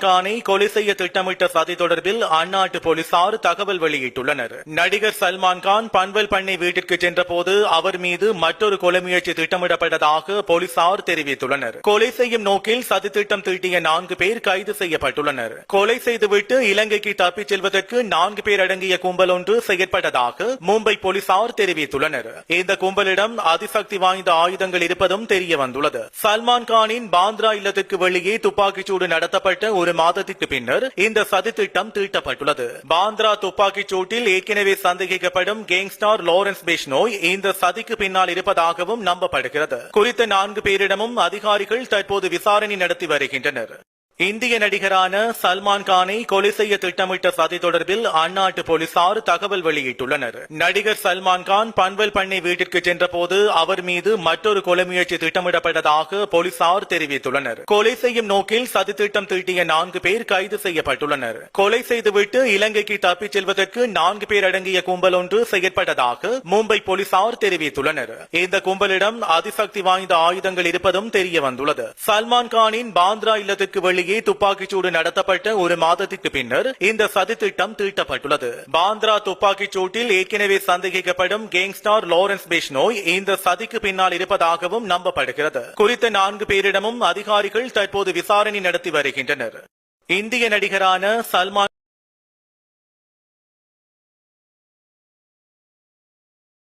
கானை கொலை செய்ய திட்டமிட்ட சதி தொடர்பில் அந்நாட்டு போலீசார் தகவல் வெளியிட்டுள்ளனர். நடிகர் சல்மான் கான் பன்வல் பண்ணை வீட்டிற்கு சென்றபோது அவர் மீது மற்றொரு கொலை முயற்சி திட்டமிடப்பட்டதாக போலீசார் தெரிவித்துள்ளனர். கொலை செய்யும் நோக்கில் சதி திட்டம் தீட்டிய 4 பேர் கைது செய்யப்பட்டுள்ளனர். கொலை செய்துவிட்டு இலங்கைக்கு தப்பிச் செல்வதற்கு 4 பேர் அடங்கிய கும்பல் ஒன்று செயற்பட்டதாக மும்பை போலீசார் தெரிவித்துள்ளனர். இந்த கும்பலிடம் அதிசக்தி வாய்ந்த ஆயுதங்கள் இருப்பதும் தெரிய வந்துள்ளது. சல்மான் கானின் பாந்த்ரா இல்லத்திற்கு வெளியே துப்பாக்கிச்சூடு நடத்தப்பட்ட ஒரு மாதத்திற்கு பின்னர் இந்த சதி திட்டம் தீட்டப்பட்டுள்ளது. பாந்த்ரா துப்பாக்கிச் சூட்டில் ஏற்கனவே சந்தேகிக்கப்படும் கேங்ஸ்டார் லாரன்ஸ் பிஷ்னோய் இந்த சதிக்கு பின்னால் இருப்பதாகவும் நம்பப்படுகிறது. குறித்த 4 பேரிடமும் அதிகாரிகள் தற்போது விசாரணை நடத்தி வருகின்றனர். இந்திய நடிகரான சல்மான் கானை கொலை செய்ய திட்டமிட்ட சதி தொடர்பில் அந்நாட்டு போலீசார் தகவல் வெளியிட்டுள்ளனர். நடிகர் சல்மான் கான் பன்வல் பண்ணை வீட்டிற்கு சென்றபோது அவர் மீது மற்றொரு கொலை முயற்சி திட்டமிடப்பட்டதாக போலீசார் தெரிவித்துள்ளனர். கொலை செய்யும் நோக்கில் சதி திட்டம் தீட்டிய 4 பேர் கைது செய்யப்பட்டுள்ளனர். கொலை செய்துவிட்டு இலங்கைக்கு தப்பிச் செல்வதற்கு 4 பேர் அடங்கிய கும்பல் ஒன்று செயற்பட்டதாக மும்பை போலீசார் தெரிவித்துள்ளனர். இந்த கும்பலிடம் அதிசக்தி வாய்ந்த ஆயுதங்கள் இருப்பதும் தெரிய வந்துள்ளது. சல்மான் கானின் பாந்த்ரா இல்லத்திற்கு வெளியே துப்பாக்கிச்சூடு நடத்தப்பட்ட ஒரு மாதத்திற்கு பின்னர் இந்த சதி திட்டம் தீட்டப்பட்டுள்ளது. பாந்த்ரா துப்பாக்கிச் சூட்டில் ஏற்கனவே சந்தேகிக்கப்படும் கேங்ஸ்டார் லாரன்ஸ் பிஷ்னோய் இந்த சதிக்கு பின்னால் இருப்பதாகவும் நம்பப்படுகிறது. குறித்த 4 பேரிடமும் அதிகாரிகள் தற்போது விசாரணை நடத்தி வருகின்றனர். இந்திய நடிகரான சல்மான்